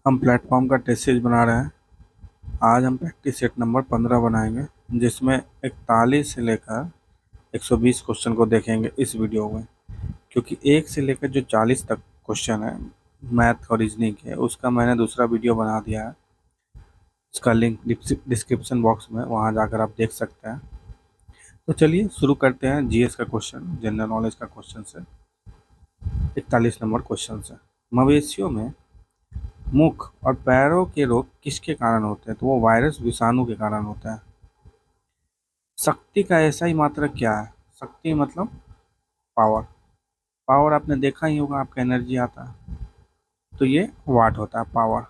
हम प्लेटफॉर्म का test series बना रहे हैं। आज हम प्रैक्टिस सेट नंबर 15 बनाएंगे, जिसमें 41 से लेकर 120 क्वेश्चन को देखेंगे इस वीडियो में। क्योंकि 1 से लेकर जो 40 तक क्वेश्चन है मैथ और रीजनिंग के, उसका मैंने दूसरा वीडियो बना दिया है। उसका लिंक डिस्क्रिप्शन बॉक्स में, वहाँ जाकर आप देख सकते हैं। तो चलिए शुरू करते हैं जीएस का क्वेश्चन, जनरल नॉलेज का क्वेश्चन से। 41 नंबर क्वेश्चन से, मवेशियों में मुख और पैरों के रोग किसके कारण होते हैं? तो वो वायरस विषाणु के कारण होता है। शक्ति का ऐसा ही मात्रक क्या है? शक्ति मतलब पावर। पावर आपने देखा ही होगा, आपका एनर्जी आता है, तो ये वाट होता है, पावर।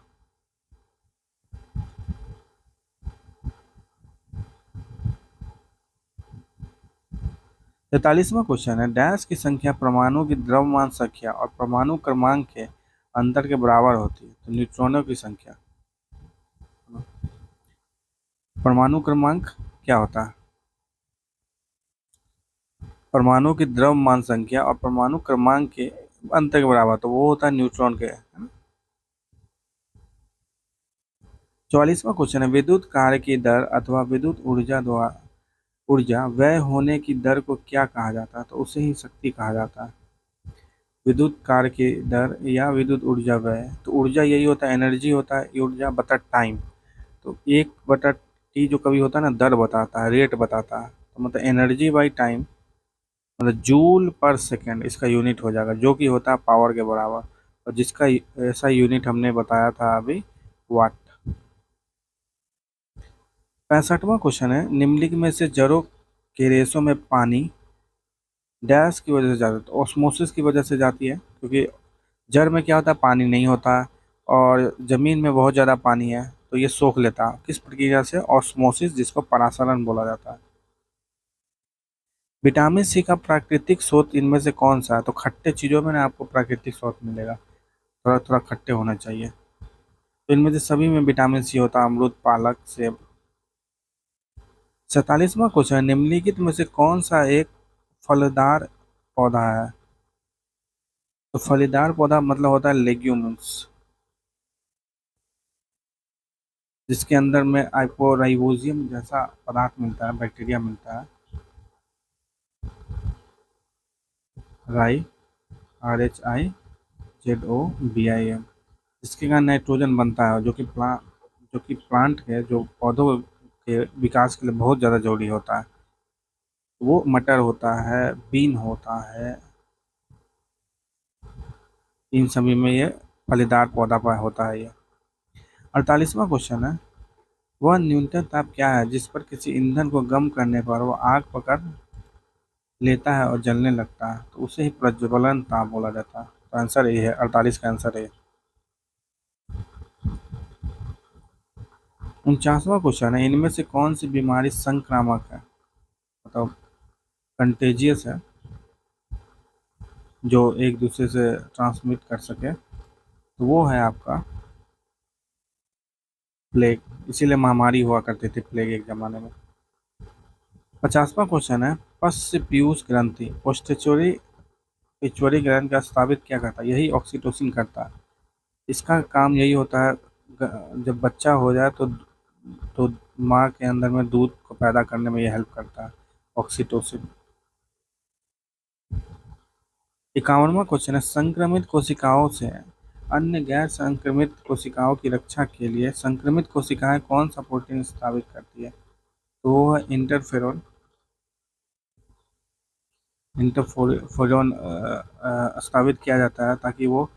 43वां क्वेश्चन है, डैश की संख्या परमाणु की द्रव्यमान संख्या और परमाणु क्रमांक के अंतर के बराबर होती है। तो न्यूट्रॉनों की संख्या। परमाणु क्रमांक क्या होता है? परमाणु की द्रव्यमान संख्या और परमाणु क्रमांक के अंतर के बराबर, तो वो होता है न्यूट्रॉन के, है ना। 44वां क्वेश्चन है, विद्युत कार्य की दर अथवा विद्युत ऊर्जा व्यय होने की दर को क्या कहा जाता है? तो उसे ही शक्ति कहा जाता है। विद्युत कार्य की दर या विद्युत ऊर्जा व्यय, तो ऊर्जा यही होता है, एनर्जी होता है, ऊर्जा बटा टाइम। तो 1/T जो कभी होता है ना, दर बताता है, रेट बताता है। तो मतलब एनर्जी बाई टाइम, मतलब जूल पर सेकेंड इसका यूनिट हो जाएगा, जो कि होता है पावर के बराबर। और जिसका ऐसा यूनिट हमने बताया था अभी, वाट। 65वां क्वेश्चन है, निम्नलिखित में से जड़ों के रेशों में पानी डैश की वजह से जाता है? तो ऑस्मोसिस की वजह से जाती है, क्योंकि जड़ में क्या होता है, पानी नहीं होता है, और जमीन में बहुत ज़्यादा पानी है, तो ये सोख लेता है। किस प्रक्रिया से? ऑस्मोसिस, जिसको परासरण बोला जाता है। विटामिन सी का प्राकृतिक स्रोत इनमें से कौन सा है? तो खट्टे चीज़ों में ना आपको प्राकृतिक स्रोत मिलेगा, थोड़ा थोड़ा खट्टे होना चाहिए। तो इनमें से सभी में विटामिन सी होता है, अमरूद, पालक, सेब। 47वां क्वेश्चन, निम्नलिखित में से कौन सा एक फलदार पौधा है? तो फलीदार पौधा मतलब होता है लेग्यूम्स, जिसके अंदर में आइपोराइबोजियम जैसा पदार्थ मिलता है, बैक्टीरिया मिलता है। राई, RHIZOBIM, जिसके कारण नाइट्रोजन बनता है, जो कि प्लांट के, जो पौधों के विकास के लिए बहुत ज़्यादा जरूरी होता है। वो मटर होता है, बीन होता है, इन सभी में ये फलीदार पौधा पर होता है ये। 48वां क्वेश्चन है, वह न्यूनतम ताप क्या है जिस पर किसी ईंधन को गर्म करने पर वो आग पकड़ लेता है और जलने लगता है? तो उसे ही प्रज्वलन ताप बोला जाता है। तो आंसर ये है, 48 का आंसर है। 49वां क्वेश्चन है, इनमें से कौन सी बीमारी संक्रामक है, मतलब कंटेजियस है, जो एक दूसरे से ट्रांसमिट कर सके? तो वो है आपका प्लेग। इसीलिए महामारी हुआ करती थी प्लेग एक जमाने में। 50वां क्वेश्चन है, पश्च पीयूष ग्रंथि पोस्टेचुरी पिचुअरी ग्लैंड का स्थापित क्या करता है? यही ऑक्सीटोसिन करता है। इसका काम यही होता है, जब बच्चा हो जाए तो माँ के अंदर में दूध को पैदा करने में ये हेल्प करता है, ऑक्सीटोसिन। 51वां क्वेश्चन है, संक्रमित कोशिकाओं से अन्य गैर संक्रमित कोशिकाओं की रक्षा के लिए संक्रमित कोशिकाएं कौन सा प्रोटीन स्थापित करती है? तो वो है इंटरफेरोन। इंटरफेरोन स्थापित किया जाता है ताकि वो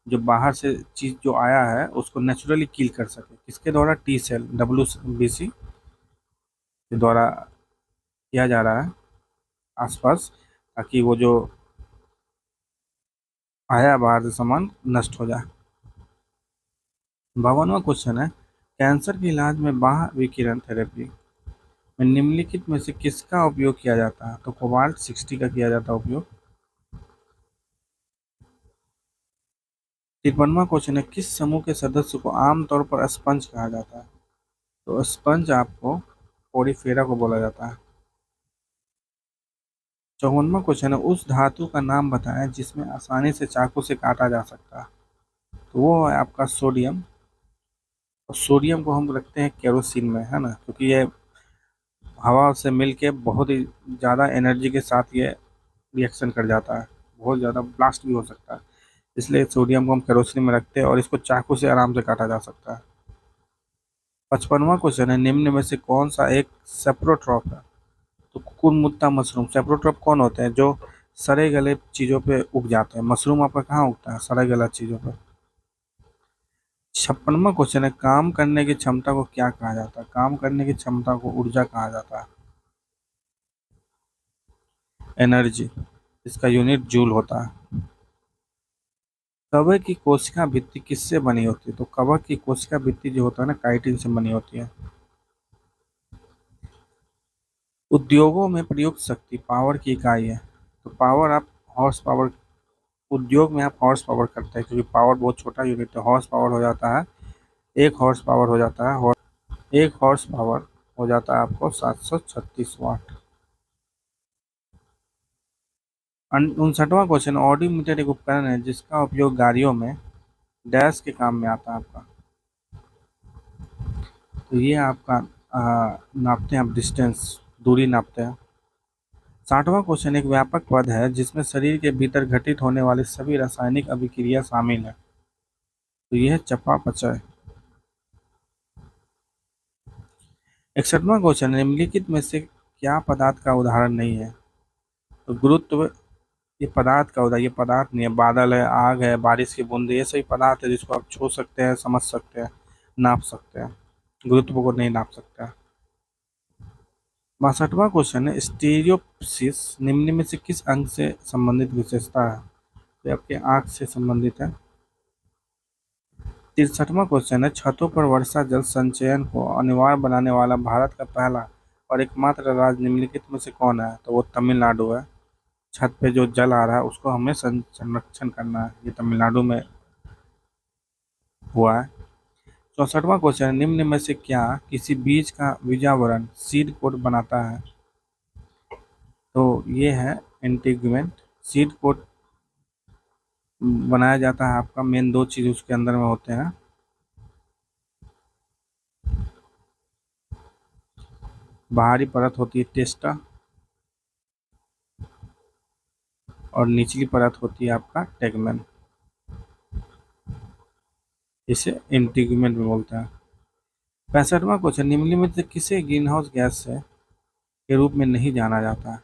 जो बाहर से चीज़ जो आया है उसको नेचुरली किल कर सके। किसके द्वारा? टी सेल, WBC के द्वारा किया जा रहा है आसपास, ताकि वो जो आया बाहर से सामान नष्ट हो जाए। 52वां क्वेश्चन है, कैंसर के इलाज में बाह्य विकिरण थेरेपी में निम्नलिखित में से किसका उपयोग किया जाता है? तो कोबाल्ट 60 का किया जाता है उपयोग। 53वां क्वेश्चन है, किस समूह के सदस्य को आमतौर पर स्पंज कहा जाता है? तो स्पंज आपको पोरीफेरा को बोला जाता है। 54वां क्वेश्चन है, उस धातु का नाम बताएं जिसमें आसानी से चाकू से काटा जा सकता है? तो वो है आपका सोडियम। और सोडियम को हम रखते हैं केरोसिन में, है ना, क्योंकि ये हवा से मिल के बहुत ही ज़्यादा एनर्जी के साथ ये रिएक्शन कर जाता है, बहुत ज़्यादा ब्लास्ट भी हो सकता है। इसलिए सोडियम को हम केरोसिन में रखते हैं और इसको चाकू से आराम से काटा जा सकता है। 55वां क्वेश्चन है, निम्न में से कौन सा एक सेप्रोट्रॉप है? तो कुकुरमुत्ता मशरूम। सेप्रोट्रॉप कौन होते हैं? जो सड़े गले चीज़ों पे उग जाते हैं। मशरूम आपका कहाँ उगता है? सड़े गला चीज़ों पे। 56वां क्वेश्चन है, काम करने की क्षमता को क्या कहा जाता है? काम करने की क्षमता को ऊर्जा कहा जाता है, एनर्जी। इसका यूनिट जूल होता है। कवक की कोशिका भित्ति किससे बनी होती है? तो कवक की कोशिका भित्ति जो होता है ना, काइटिन से बनी होती है। उद्योगों में प्रयुक्त शक्ति पावर की इकाई है। तो पावर आप हॉर्स पावर, उद्योग में आप हॉर्स पावर करते हैं, क्योंकि पावर बहुत छोटा यूनिट है। हॉर्स पावर हो जाता है, एक हॉर्स पावर हो जाता है, एक हॉर्स पावर हो जाता है आपको 736 वाट। 59वां क्वेश्चन, ऑडोमीटर एक उपकरण है जिसका उपयोग गाड़ियों में डैश के काम में आता है आपका। तो ये आपका नापते हैं आप, डिस्टेंस, दूरी नापते हैं। 60वां क्वेश्चन, एक व्यापक पद है जिसमें शरीर के भीतर घटित होने वाली सभी रासायनिक अभिक्रिया शामिल है। तो यह है चयापचय। 61वां क्वेश्चन, निम्नलिखित में से क्या पदार्थ का उदाहरण नहीं है? तो गुरुत्व, ये पदार्थ का उदाहरण, ये पदार्थ नहीं है। बादल है, आग है, बारिश की बूंद, ये सभी पदार्थ है जिसको आप छू सकते हैं, समझ सकते हैं, नाप सकते हैं। गुरुत्व को नहीं नाप सकते हैं। 62वां क्वेश्चन है, स्टीरियोप्सिस निम्न में से किस अंग से संबंधित विशेषता है? ये आपके आंख से संबंधित है। 63वां क्वेश्चन है, छतों पर वर्षा जल संचयन को अनिवार्य बनाने वाला भारत का पहला और एकमात्र राज्य निम्नलिखित में से कौन है? तो वो तमिलनाडु है। छत पे जो जल आ रहा है उसको हमें संरक्षण करना है, ये तमिलनाडु में हुआ है। 64वां क्वेश्चन, निम्न में से क्या किसी बीज का बीजावरण सीड कोट बनाता है? तो ये है इंटीग्यूमेंट। सीड कोट बनाया जाता है आपका, मेन दो चीज उसके अंदर में होते हैं। बाहरी परत होती है टेस्टा, और निचली परत होती है आपका टेगमेन। इसे इंटीग्यूमेंट में बोलते हैं। 65वां क्वेश्चन, निम्नलिखित में से किसे ग्रीन हाउस गैस से के रूप में नहीं जाना जाता है?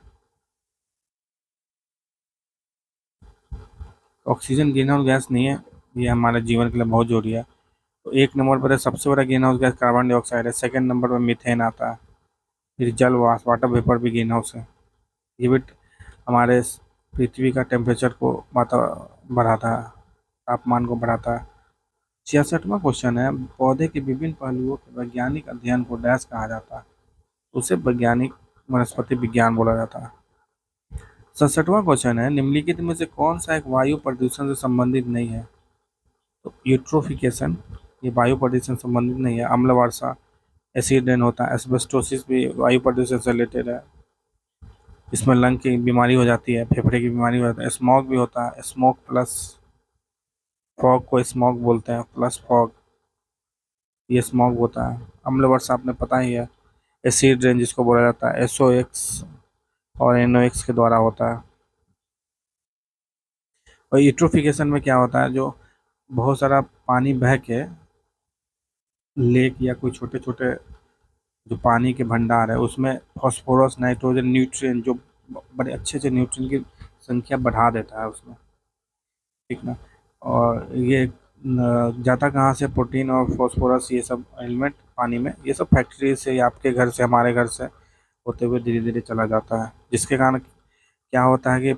ऑक्सीजन ग्रीन हाउस गैस नहीं है, ये हमारे जीवन के लिए बहुत जरूरी है। तो एक नंबर पर है सबसे बड़ा green house gas carbon dioxide है। सेकंड नंबर पर मीथेन आता है। फिर जल वाष्प, वाटर वेपर भी ग्रीन हाउस है। ये भी हमारे पृथ्वी का टेम्परेचर को बढ़ाता है, तापमान को बढ़ाता है। 66वां क्वेश्चन है, पौधे के विभिन्न पहलुओं के वैज्ञानिक अध्ययन को डैश कहा जाता है? उसे वैज्ञानिक वनस्पति विज्ञान बोला जाता है। 67वां क्वेश्चन है, निम्नलिखित में से कौन सा एक वायु प्रदूषण से संबंधित नहीं है? तो यूट्रोफिकेशन, ये वायु प्रदूषण से संबंधित नहीं है। अम्ल वर्षा, एसिड रेन होता है। एस्बेस्टोसिस भी वायु प्रदूषण से रिलेटेड है, इसमें लंग की बीमारी हो जाती है, फेफड़े की बीमारी हो जाती है। स्मॉग भी होता है, स्मोक प्लस फॉग को स्मॉग बोलते हैं, प्लस फॉग, ये स्मॉग होता है। अम्ल वर्षा आपने पता ही है। एसिड रेन जिसको बोला जाता है, SOX और NOx के द्वारा होता है। और यूट्रोफिकेशन में क्या होता है, जो बहुत सारा पानी बह के लेक या कोई छोटे छोटे जो पानी के भंडार है उसमें फास्फोरस, नाइट्रोजन, न्यूट्रिएंट, जो बड़े अच्छे अच्छे न्यूट्रिएंट की संख्या बढ़ा देता है उसमें, ठीक ना। और ये जाता कहाँ से? प्रोटीन और फास्फोरस, ये सब एलिमेंट पानी में, ये सब फैक्ट्री से या आपके घर से, हमारे घर से होते हुए धीरे धीरे चला जाता है, जिसके कारण क्या होता है कि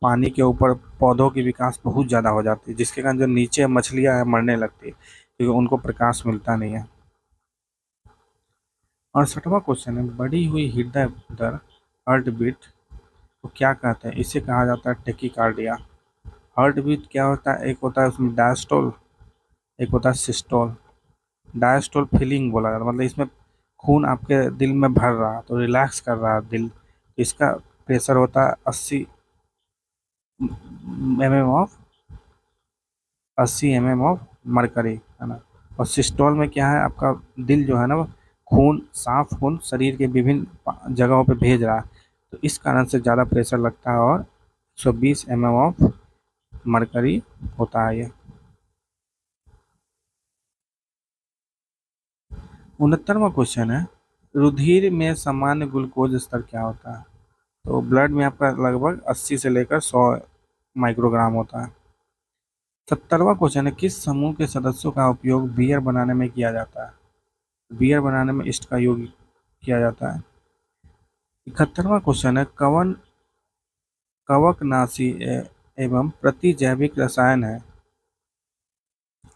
पानी के ऊपर पौधों की विकास बहुत ज़्यादा हो जाती है, जिसके कारण जो नीचे मछलियाँ हैं मरने लगती है, क्योंकि उनको प्रकाश मिलता नहीं है। 68वां क्वेश्चन है, बढ़ी हुई हृदय दर, हार्ट बीट को क्या कहते हैं? इसे कहा जाता है टेकिकार्डिया। हार्ट बीट क्या होता है? एक होता है उसमें डायस्टोल, एक होता है सिस्टोल। डायस्टोल फीलिंग बोला जाता है, मतलब इसमें खून आपके दिल में भर रहा है, तो रिलैक्स कर रहा है दिल। इसका प्रेशर होता है 80 mm ऑफ मरकरी, है ना। और सिस्टोल में क्या है, आपका दिल जो है ना वो खून, साफ खून शरीर के विभिन्न जगहों पे भेज रहा है, तो इस कारण से ज़्यादा प्रेशर लगता है और 120 mm ऑफ मरकरी होता है ये। 69वां क्वेश्चन है, रुधिर में सामान्य ग्लूकोज स्तर क्या होता है? तो ब्लड में आपका लगभग 80 से लेकर 100 माइक्रोग्राम होता है। 70वां क्वेश्चन है, किस समूह के सदस्यों का उपयोग बियर बनाने में किया जाता है? बियर बनाने में ईस्ट का योग किया जाता है। 71वां क्वेश्चन है, कवन कवकनाशी एवं प्रतिजैविक रसायन है,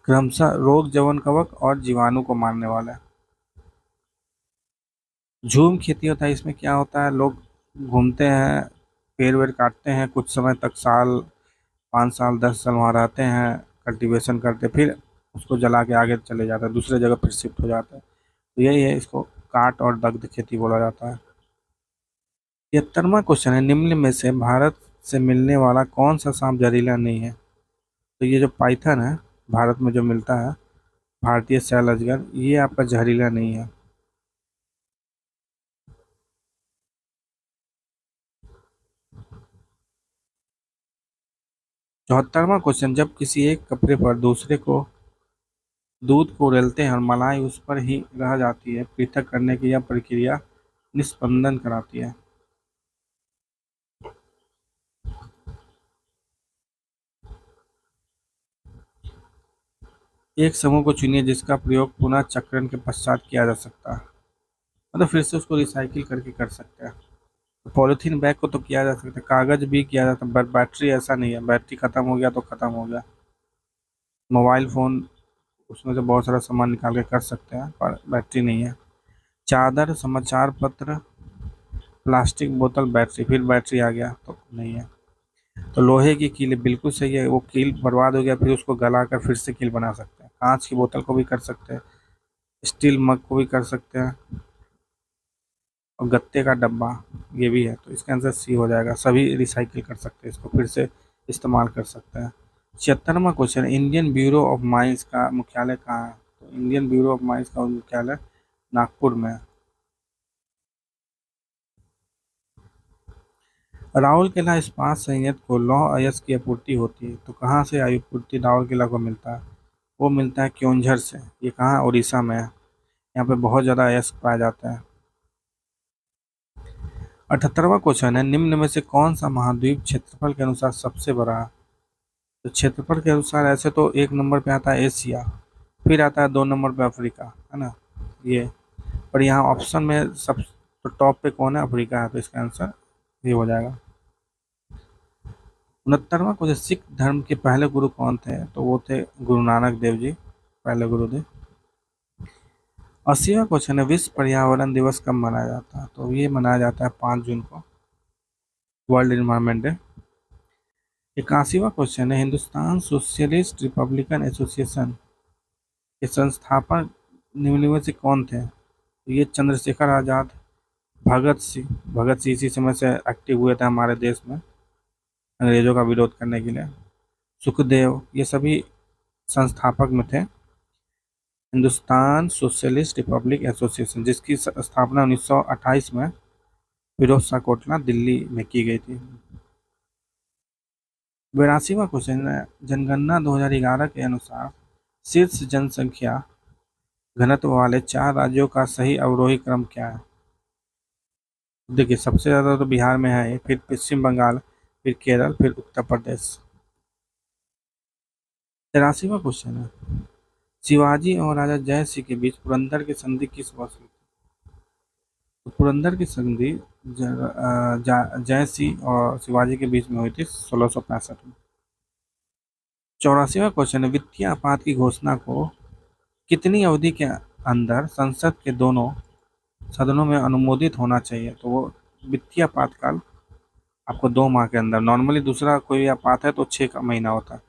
क्रमशः रोग जवन कवक और जीवाणु को मारने वाला है। झूम खेती होता है, इसमें क्या होता है, लोग घूमते हैं, पेड़ वेड़ काटते हैं, कुछ समय तक, साल, 5 साल 10 साल वहाँ रहते हैं, कल्टीवेशन करते, फिर उसको जला के आगे चले जाते हैं, दूसरे जगह फिर शिफ्ट हो जाते हैं। तो यही है, इसको काट और दग्ध खेती बोला जाता है। 73वां क्वेश्चन है, निम्न में से भारत से मिलने वाला कौन सा सांप जहरीला नहीं है? तो ये जो पाइथन है, भारत में जो मिलता है, भारतीय सैल अजगर, ये आपका जहरीला नहीं है। 74वां क्वेश्चन, जब किसी एक कपड़े पर दूसरे को दूध को उड़ेलते हैं और मलाई उस पर ही रह जाती है, पृथक करने की यह प्रक्रिया निस्पंदन कराती है। एक समूह को चुनिए जिसका प्रयोग पुनः चक्रण के पश्चात किया जा सकता है, मतलब फिर से उसको रिसाइकिल करके कर सकते हैं। तो पॉलीथीन बैग को तो किया जा सकता है, कागज भी किया जाता है, बट बैटरी ऐसा नहीं है, बैटरी खत्म हो गया तो खत्म हो गया। मोबाइल फोन, उसमें से बहुत सारा सामान निकाल के कर सकते हैं, पर बैटरी नहीं है। चादर, समाचार पत्र, प्लास्टिक बोतल, बैटरी, फिर बैटरी आ गया तो नहीं है। तो लोहे की कील बिल्कुल सही है, वो कील बर्बाद हो गया, फिर उसको गला कर फिर से कील बना सकते हैं। कांच की बोतल को भी कर सकते हैं, स्टील मग को भी कर सकते हैं, और गत्ते का डब्बा ये भी है, तो इसका आंसर सी हो जाएगा। सभी रिसाइकिल कर सकते हैं, इसको फिर से इस्तेमाल कर सकते हैं। 76वां question, Indian Bureau of Mines का मुख्यालय कहाँ है? तो इंडियन ब्यूरो ऑफ माइंस का मुख्यालय नागपुर में है। राउरकेला इस्पात संयंत्र को लौह अयस्क की आपूर्ति होती है, तो कहाँ से आपूर्ति राउरकेला को मिलता है? वो मिलता है क्योंझर से। ये कहाँ, उड़ीसा में है। यहाँ पे बहुत ज़्यादा अयस्क पाया जाता है। 78वां क्वेश्चन है, निम्न में से कौन सा महाद्वीप क्षेत्रफल के अनुसार सबसे बड़ा है? तो क्षेत्रफल के अनुसार ऐसे तो एक नंबर पे आता है एशिया, फिर आता है 2 नंबर पे अफ्रीका, है ना ये। पर यहाँ ऑप्शन में सब तो टॉप पे कौन है, अफ्रीका है, तो इसका आंसर ये हो जाएगा। 69वां क्वेश्चन, सिख धर्म के पहले गुरु कौन थे? तो वो थे गुरु नानक देव जी, पहले गुरुदेव। 80वां क्वेश्चन है, विश्व पर्यावरण दिवस कब मनाया जाता है? तो ये मनाया जाता है 5 जून को, वर्ल्ड इन्वायरमेंट डे। 81वां क्वेश्चन है, हिंदुस्तान सोशलिस्ट रिपब्लिकन एसोसिएशन के संस्थापक निम्न में से कौन थे? तो ये चंद्रशेखर आजाद, भगत सिंह इसी समय से एक्टिव हुए थे हमारे देश में अंग्रेजों का विरोध करने के लिए, सुखदेव, ये सभी संस्थापक में थे हिंदुस्तान सोशलिस्ट रिपब्लिक एसोसिएशन, जिसकी स्थापना 1928 में फिरोज शाह कोटला, दिल्ली में की गई थी। 82वां क्वेश्चन है, जनगणना 2011 के अनुसार शीर्ष जनसंख्या घनत्व वाले 4 राज्यों का सही अवरोही क्रम क्या है? देखिए, सबसे ज़्यादा तो बिहार में है, फिर पश्चिम बंगाल, फिर केरल, फिर उत्तर प्रदेश। 83वां क्वेश्चन है, शिवाजी और राजा जय सिंह के बीच पुरंदर की संधि किस वर्ष हुई? तो पुरंदर की संधि जय सिंह और शिवाजी के बीच में हुई थी 1665 में। 84वां क्वेश्चन है, वित्तीय आपात की घोषणा को कितनी अवधि के अंदर संसद के दोनों सदनों में अनुमोदित होना चाहिए? तो वो वित्तीय आपातकाल आपको 2 माह के अंदर, नॉर्मली दूसरा कोई आपात है तो 6 महीना होता है,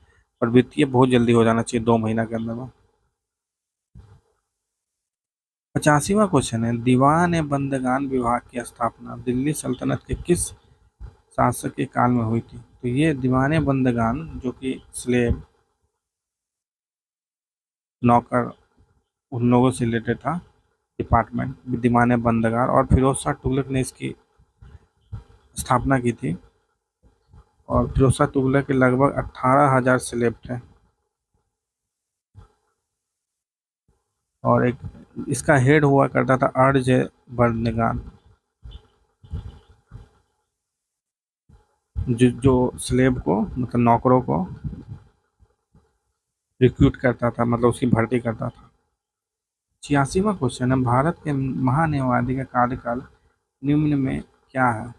पर वित्तीय बहुत जल्दी हो जाना चाहिए, 2 महीना के अंदर में। 85वां क्वेश्चन है, दीवान ए बंदगान विभाग की स्थापना दिल्ली सल्तनत के किस शासक के काल में हुई थी? तो ये दीवाने बंदगान, जो कि स्लेव, नौकर, उन लोगों से रिलेटेड था डिपार्टमेंट, विद्यमान बंदरगाह, और फिरोज शाह तुगलक ने इसकी स्थापना की थी। और फिरोज शाह तुगलक के लगभग 18,000 स्लेब थे। और एक इसका हेड हुआ करता था अर्ज बर्दगान, जो स्लेब को मतलब नौकरों को रिक्रूट करता था, मतलब उसकी भर्ती करता था। 86वां क्वेश्चन है, भारत के महान्यायवादी का कार्यकाल निम्न में क्या है?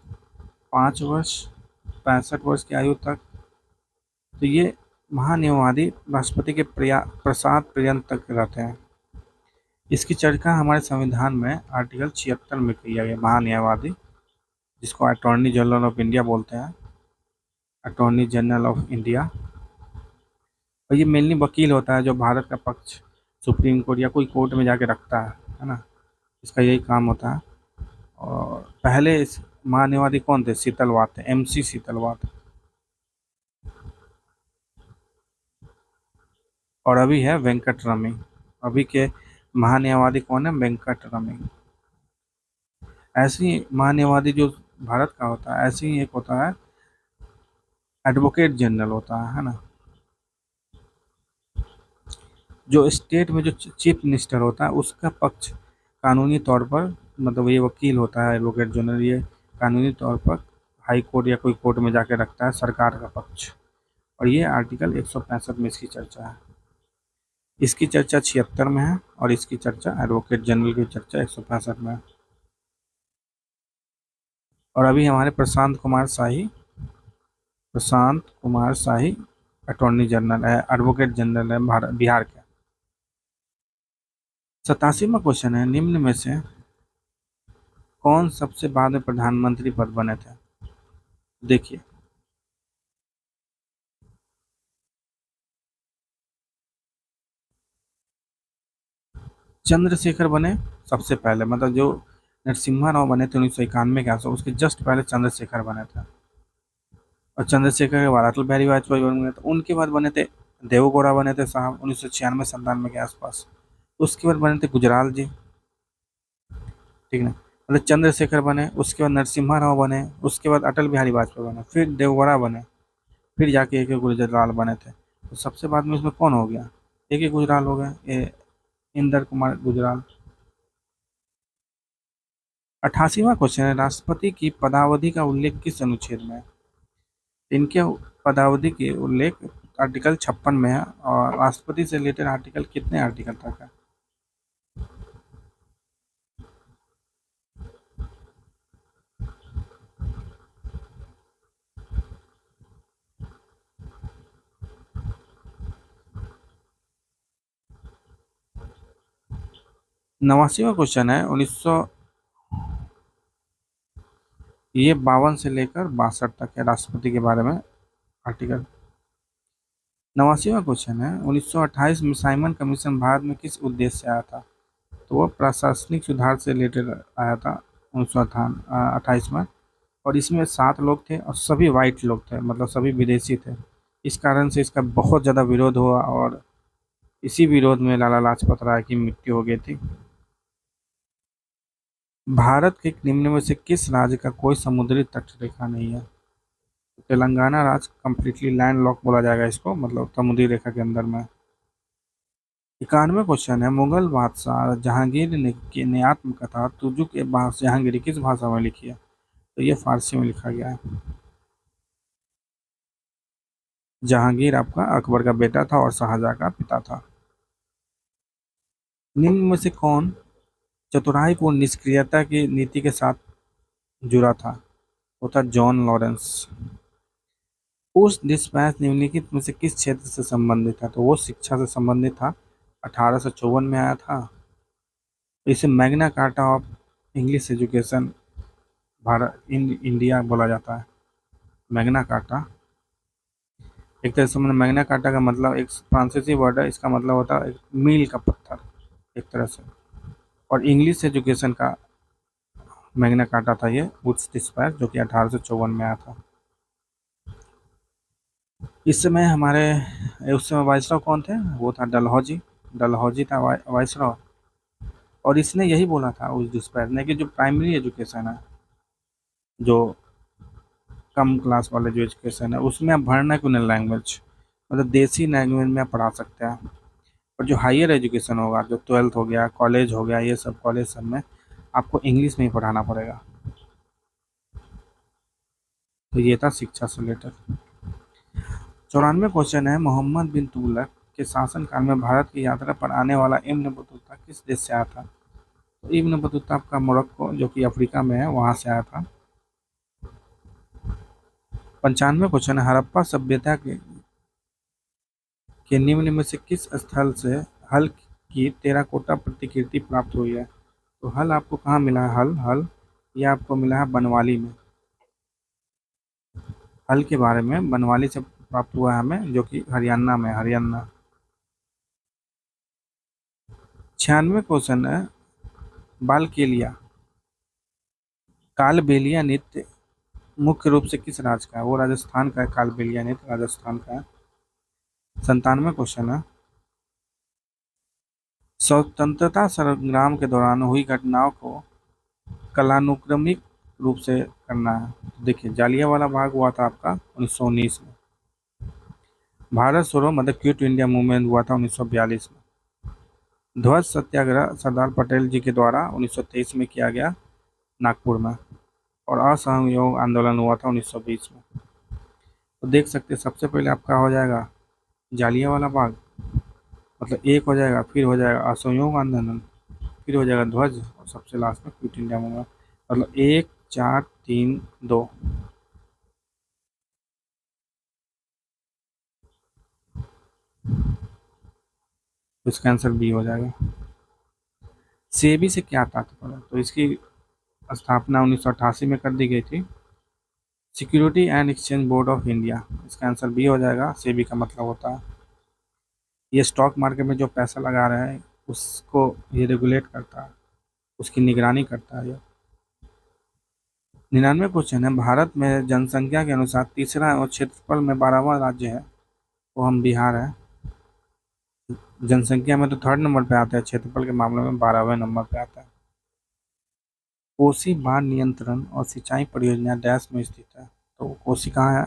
5 वर्ष, 65 वर्ष की आयु तक। तो ये महान्यायवादी राष्ट्रपति के प्रसाद पर्यंत तक रहते हैं। इसकी चर्चा हमारे संविधान में आर्टिकल 76 में किया गया। महान्यायवादी, जिसको अटॉर्नी जनरल ऑफ इंडिया बोलते हैं, अटॉर्नी जनरल ऑफ इंडिया। और ये मेनली वकील होता है जो भारत का पक्ष सुप्रीम कोर्ट या कोई कोर्ट में जाके रखता है ना। इसका यही काम होता है। और पहले इस महान्यायवादी कौन थे? शीतलवात थे, MC शीतलवात। और अभी है वेंकट रमी। अभी के महान्यायवादी कौन है? वेंकट रमी। ऐसे ही महान्यायवादी जो भारत का होता है, ऐसे ही एक होता है एडवोकेट जनरल होता है ना। जो स्टेट में जो चीफ मिनिस्टर होता है उसका पक्ष कानूनी तौर पर, मतलब ये वकील होता है एडवोकेट जनरल, ये कानूनी तौर पर हाई कोर्ट या कोई कोर्ट में जाके रखता है सरकार का पक्ष। और ये आर्टिकल 165 में इसकी चर्चा है। इसकी चर्चा 76 में है और इसकी चर्चा एडवोकेट जनरल की चर्चा 165 में है। और अभी हमारे प्रशांत कुमार शाही अटॉर्नी जनरल है, एडवोकेट जनरल है बिहार के। 87वां क्वेश्चन है, निम्न में से कौन सबसे बाद में प्रधानमंत्री पद बने थे? देखिए, चंद्रशेखर बने सबसे पहले, मतलब जो नरसिम्हा राव बने थे 1991 के आसपास, उसके जस्ट पहले चंद्रशेखर बने थे। और चंद्रशेखर के बाद अटल बिहारी वाजपेयी बन गए थे। उनके बाद बने थे देवगौड़ा, बने थे साहब 1996-97 के आसपास। उसके बाद बने थे गुजराल जी, ठीक ना। मतलब चंद्रशेखर बने, उसके बाद नरसिम्हा राव बने, उसके बाद अटल बिहारी वाजपेयी बने, फिर देवगौड़ा बने, फिर जाके एक गुजराल बने थे। तो सबसे बाद में इसमें कौन हो गया? एक ही गुजराल हो गए, इंदर कुमार गुजराल। 88वां क्वेश्चन है, राष्ट्रपति की पदावधि का उल्लेख किस अनुच्छेद में है? इनके पदावधि के उल्लेख आर्टिकल 56 में है। और राष्ट्रपति से रिलेटेड आर्टिकल कितने आर्टिकल तक है? नवासीवा क्वेश्चन है 1900, ये 52 से लेकर 62 तक है राष्ट्रपति के बारे में आर्टिकल। 89वां क्वेश्चन है, 1928 में साइमन कमीशन भारत में किस उद्देश्य से आया था? तो वो प्रशासनिक सुधार से रिलेटेड आया था 1928 में। और इसमें 7 लोग थे और सभी वाइट लोग थे, मतलब सभी विदेशी थे। इस कारण से इसका बहुत ज़्यादा विरोध हुआ और इसी विरोध में लाला लाजपत राय की मृत्यु हो गई थी। भारत के निम्न में से किस राज्य का कोई समुद्री तट रेखा नहीं है? तेलंगाना राज्य कम्प्लीटली लैंड लॉक बोला जाएगा इसको, मतलब समुद्री रेखा के अंदर में। 91 क्वेश्चन है, मुगल बादशाह जहांगीर ने आत्मकथा तुजुक ए जहांगीरी किस भाषा में लिखी है? तो ये फारसी में लिखा गया है। जहांगीर आपका अकबर का बेटा था और शाहजहां का पिता था। निम्न में से कौन चतुराई को निष्क्रियता की नीति के साथ जुड़ा था? वो था जॉन लॉरेंस। उस डिस्पैच निम्नलिखित में से किस क्षेत्र से संबंधित था? तो वो शिक्षा से संबंधित था, 1854 में आया था। इसे Magna carta of English education Bharat India बोला जाता है। मैग्ना कार्टा एक तरह से, मतलब मैग्ना कार्टा का मतलब एक फ्रांसीसी वर्ड है, इसका मतलब होता है एक मील का पत्थर एक तरह से। और इंग्लिश एजुकेशन का मैग्ना कार्टा था ये वुड्स डिस्पैच, जो कि 1854 में आया था। इस समय हमारे उस समय वाइसरॉय कौन थे? वो था डलहौजी, डलहौजी था वाइसरॉय, और इसने यही बोला था उस डिस्पैच ने कि जो प्राइमरी एजुकेशन है, जो कम क्लास वाले जो एजुकेशन है, उसमें आप वर्नाक्यूलर लैंग्वेज मतलब देसी लैंग्वेज में आप पढ़ा सकते हैं। और जो हायर एजुकेशन होगा, जो 12th हो गया, कॉलेज हो गया, ये सब कॉलेज सब में आपको इंग्लिश में ही पढ़ाना पड़ेगा। तो ये था शिक्षा से रिलेटेड। 94 क्वेश्चन है, मोहम्मद बिन तुगलक के शासनकाल में भारत की यात्रा पर आने वाला इब्न बतूता किस देश से आया था? तो इब्न बतूता आपका मोरक्को, जो कि अफ्रीका में है, वहां से आया था। 95 क्वेश्चन है, हड़प्पा सभ्यता के निम्न में से किस स्थल से हल की टेराकोटा प्रतिकृति प्राप्त हुई है? तो हल आपको कहाँ मिला है? हल हल यह आपको मिला है बनवाली में। हल के बारे में बनवाली से प्राप्त हुआ है हमें, जो कि हरियाणा में, हरियाणा। 96 क्वेश्चन है, बालकेलिया कालबेलिया नृत्य मुख्य रूप से किस राज्य का है? वो राजस्थान का है, कालबेलिया नृत्य राजस्थान का है। 97 क्वेश्चन है, स्वतंत्रता संग्राम के दौरान हुई घटनाओं को कालानुक्रमिक रूप से करना है। तो देखिए, जालियांवाला बाग हुआ था आपका 1919 में। भारत छोड़ो मतलब क्विट इंडिया मूवमेंट हुआ था 1942 में। ध्वज सत्याग्रह सरदार पटेल जी के द्वारा 1923 में किया गया नागपुर में। और असहयोग आंदोलन हुआ था 1920 में। तो देख सकते हैं, सबसे पहले आपका हो जाएगा जालियांवाला बाग, मतलब एक हो जाएगा, फिर हो जाएगा असहयोग आंदोलन, फिर हो जाएगा ध्वज, और सबसे लास्ट में क्विट इंडिया मूवमेंट। मतलब 1 4 3 2। तो इसका आंसर बी हो जाएगा। सेबी से क्या तात्पर्य है? तो इसकी स्थापना 1988 में कर दी गई थी, security and exchange board of India. इसका आंसर बी हो जाएगा। सेबी का मतलब होता है ये स्टॉक मार्केट में जो पैसा लगा रहा है उसको ये रेगुलेट करता है, उसकी निगरानी करता है ये। 99 क्वेश्चन है, भारत में जनसंख्या के अनुसार तीसरा और क्षेत्रफल में 12वां राज्य है, वो हम बिहार है। जनसंख्या में तो थर्ड नंबर पे आता है, क्षेत्रफल के मामले में 12वें नंबर पे आता है। कोसी बाढ़ नियंत्रण और सिंचाई परियोजना डैश में स्थित है? तो कोसी कहाँ है?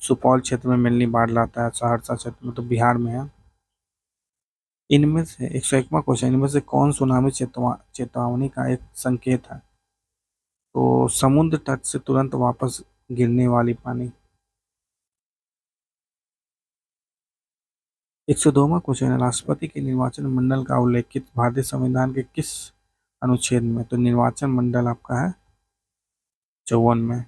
सुपौल क्षेत्र में मेनली बाढ़ लाता है, सहरसा क्षेत्र में, तो बिहार में है। इनमें से 101वां क्वेश्चन, इनमें से कौन सुनामी चेतावनी का एक संकेत है? तो समुद्र तट से तुरंत वापस गिरने वाली पानी। 102वां क्वेश्चन है, राष्ट्रपति के निर्वाचन मंडल का उल्लेखित भारतीय संविधान के किस अनुच्छेद में? तो निर्वाचन मंडल आपका है 54 में।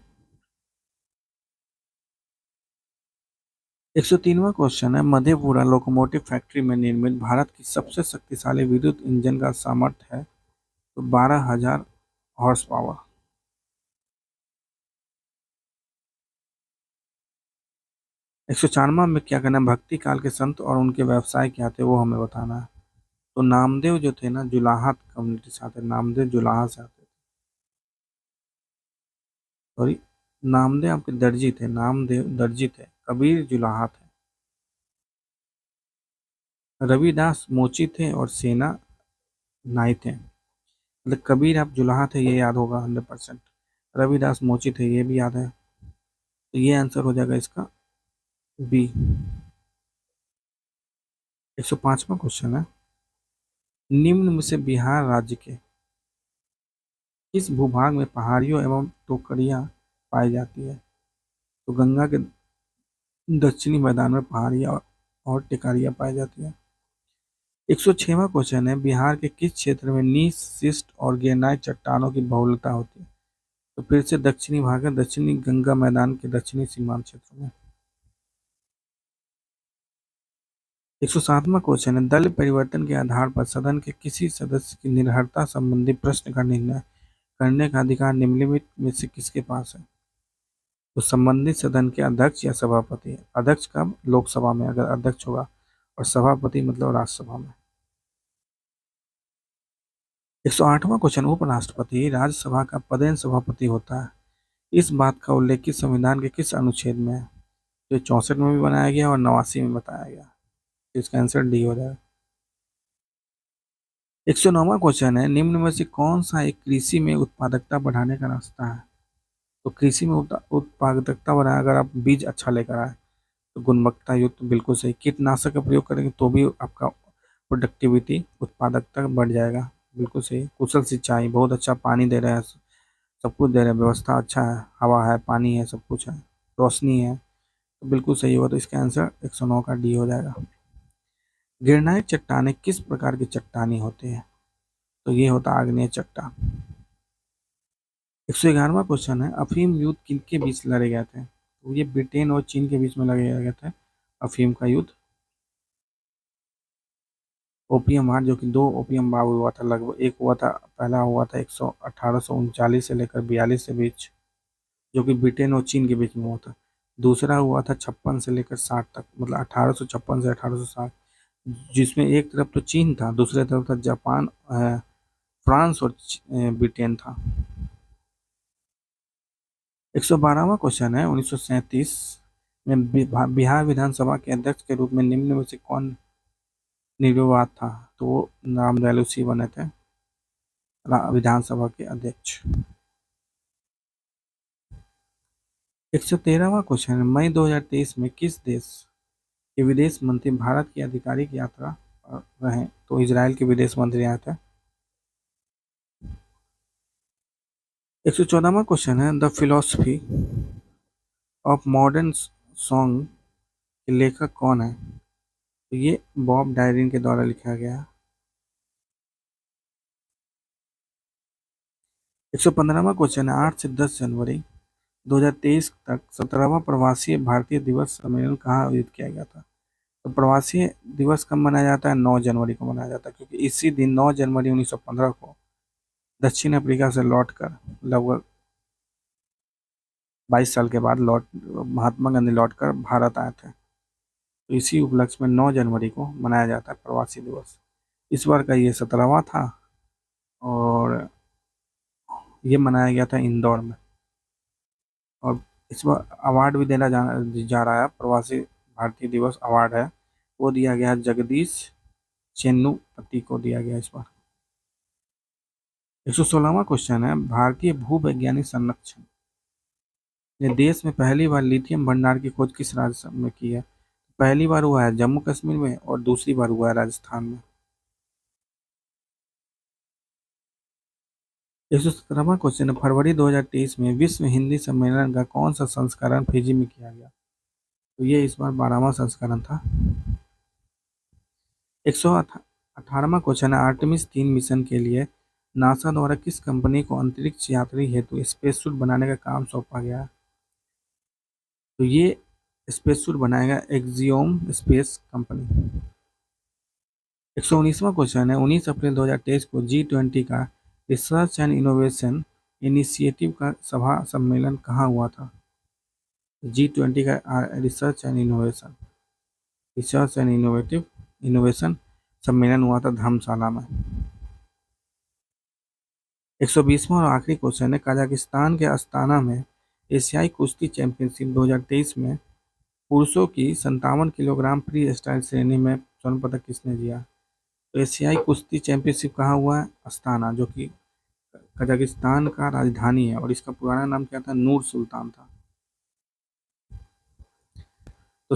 103वां क्वेश्चन है, मधेपुरा लोकोमोटिव फैक्ट्री में निर्मित भारत की सबसे शक्तिशाली विद्युत इंजन का सामर्थ्य है? तो 12,000 हॉर्स पावर। 104वां में क्या करना है, भक्ति काल के संत और उनके व्यवसाय क्या थे वो हमें बताना है। तो नामदेव जो थे ना, जुलाहा कम्युनिटी से आते, नामदेव जुलाहा से आते थे। सॉरी, नामदेव आपके दर्जी थे, नामदेव दर्जी थे, कबीर जुलाहा थे। रविदास मोची थे और सेना नाई थे। मतलब कबीर आप जुलाहा थे, ये याद होगा 100%। रविदास मोची थे, ये भी याद है। तो ये आंसर हो जाएगा इसका बी। 105वां क्वेश्चन है, निम्न में से बिहार राज्य के किस भूभाग में पहाड़ियों एवं टोकरियां पाई जाती है? तो गंगा के दक्षिणी मैदान में पहाड़ियां और टेकारियां पाई जाती है। 106वां क्वेश्चन है, बिहार के किस क्षेत्र में नीस शिस्ट और ग्रेनाइट चट्टानों की बहुलता होती है? तो फिर से दक्षिणी भाग है, दक्षिणी गंगा मैदान के दक्षिणी सीमांत क्षेत्र में। 107वां क्वेश्चन है, दल परिवर्तन के आधार पर सदन के किसी सदस्य की निर्भरता संबंधी प्रश्न का निर्णय करने का अधिकार निम्नलिखित में से किसके पास है? तो संबंधित सदन के अध्यक्ष या सभापति। अध्यक्ष कब? लोकसभा में अगर अध्यक्ष होगा, और सभापति मतलब राज्यसभा में। 108वां क्वेश्चन, उपराष्ट्रपति राज्यसभा का पदेन सभापति होता है, इस बात का उल्लेखित संविधान के किस अनुच्छेद में है? तो 64 में भी बनाया गया और 89 में बताया गया। तो इसका आंसर डी हो जाएगा। 109वां क्वेश्चन है, निम्न में से कौन सा एक कृषि में उत्पादकता बढ़ाने का रास्ता है? तो कृषि में उत्पादकता बढ़ाए, अगर आप बीज अच्छा लेकर आए तो गुणवत्ता युक्त, तो बिल्कुल सही। कीटनाशक का प्रयोग करेंगे तो भी आपका प्रोडक्टिविटी, उत्पादकता बढ़ जाएगा, बिल्कुल सही। कुशल सिंचाई, बहुत अच्छा पानी दे रहे हैं, सब कुछ दे रहे हैं, व्यवस्था अच्छा है, हवा है, पानी है, सब कुछ है, रोशनी है, तो बिल्कुल सही होगा। तो इसका आंसर 109 का डी हो जाएगा। गिरनाइट चट्टानें किस प्रकार की चट्टानी होती है? तो ये होता आग्नेय चट्टान। 111वां क्वेश्चन है, अफीम युद्ध किनके बीच लड़े गए थे? तो ये ब्रिटेन और चीन के बीच में लड़े गए थे अफीम का युद्ध। ओपियम वार, जो कि दो ओपियम वार हुआ था लगभग, एक हुआ था, पहला हुआ था 1839 से लेकर 42 के बीच, जो कि ब्रिटेन और चीन के बीच में हुआ था। दूसरा हुआ था 56 से लेकर 60 तक, मतलब 1856 से 1860, जिसमें एक तरफ तो चीन था, दूसरे तरफ था जापान, फ्रांस और ब्रिटेन था। 112वां क्वेश्चन है, 1937 में बिहार विधानसभा के अध्यक्ष के रूप में निम्न में से कौन निर्विवाद था? तो वो रामदयालु सिंह बने थे विधानसभा के अध्यक्ष। 113वां क्वेश्चन है, मई 2023 में किस देश के विदेश मंत्री भारत की आधिकारिक यात्रा पर रहे? तो इजराइल के विदेश मंत्री आए थे। 114वां क्वेश्चन है, the philosophy of modern song के लेखक कौन है? तो ये बॉब डायरिन के द्वारा लिखा गया है। 115वां क्वेश्चन है, 8 से 10 जनवरी 2023 तक 17वां प्रवासी भारतीय दिवस सम्मेलन कहाँ आयोजित किया गया था? तो प्रवासी दिवस कब मनाया जाता है? 9 जनवरी को मनाया जाता है, क्योंकि इसी दिन 9 जनवरी 1915 को दक्षिण अफ्रीका से लौटकर लगभग 22 साल के बाद महात्मा गांधी लौटकर भारत आए थे। तो इसी उपलक्ष्य में 9 जनवरी को मनाया जाता है प्रवासी दिवस। इस बार का ये 17वां था और ये मनाया गया था इंदौर में। और इस बार अवार्ड भी जा रहा है, प्रवासी भारतीय दिवस अवार्ड है, वो दिया गया है जगदीश चेन्नुपति को दिया गया इस बार। 116वां क्वेश्चन है, भारतीय भूवैज्ञानिक संरक्षण ने देश में पहली बार लिथियम भंडार की खोज किस राज्य में की है? पहली बार हुआ है जम्मू कश्मीर में और दूसरी बार हुआ है राजस्थान में। 117वां क्वेश्चन है, फरवरी 2023 में विश्व हिंदी सम्मेलन का कौन सा संस्करण फिजी में किया गया? तो ये इस बार 12वां संस्करण था। 118वां क्वेश्चन है, आर्टेमिस 3 मिशन के लिए नासा द्वारा किस कंपनी को अंतरिक्ष यात्री हेतु स्पेस सूट बनाने का काम सौंपा गया? तो ये स्पेस सूट बनाएगा एक्सियोम स्पेस कंपनी। 119वां क्वेश्चन है, 19 अप्रैल 2023 को G20 का रिसर्च एंड इनोवेशन इनिशिएटिव का सभा सम्मेलन कहाँ हुआ था? G20 का रिसर्च एंड इनोवेशन सम्मेलन हुआ था धर्मशाला में। 120वां और आखिरी क्वेश्चन है, कजाकिस्तान के अस्ताना में एशियाई कुश्ती चैंपियनशिप 2023 में पुरुषों की 57 किलोग्राम फ्री स्टाइल श्रेणी में स्वर्ण पदक किसने जीता? तो एशियाई कुश्ती चैंपियनशिप कहाँ हुआ है? अस्ताना, जो कि कजाकिस्तान का राजधानी है, और इसका पुराना नाम क्या था? नूर सुल्तान था। तो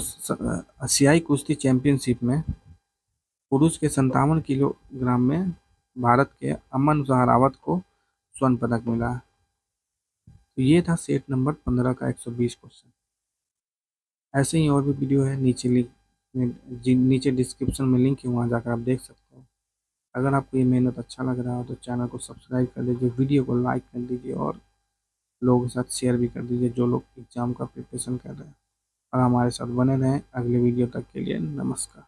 एशियाई कुश्ती चैंपियनशिप में पुरुष के 57 किलोग्राम में भारत के अमन सहारावत को स्वर्ण पदक मिला है। तो ये था सेट नंबर 15 का 120 क्वेश्चन। ऐसे ही और भी वीडियो है, नीचे डिस्क्रिप्शन में लिंक है, वहाँ जाकर आप देख सकते हो। अगर आपको ये मेहनत अच्छा लग रहा हो तो चैनल को सब्सक्राइब कर दीजिए, वीडियो को लाइक कर दीजिए और लोगों के साथ शेयर भी कर दीजिए जो लोग एग्ज़ाम का प्रिपरेशन कर रहे हैं। और हमारे साथ बने रहें। अगले वीडियो तक के लिए नमस्कार।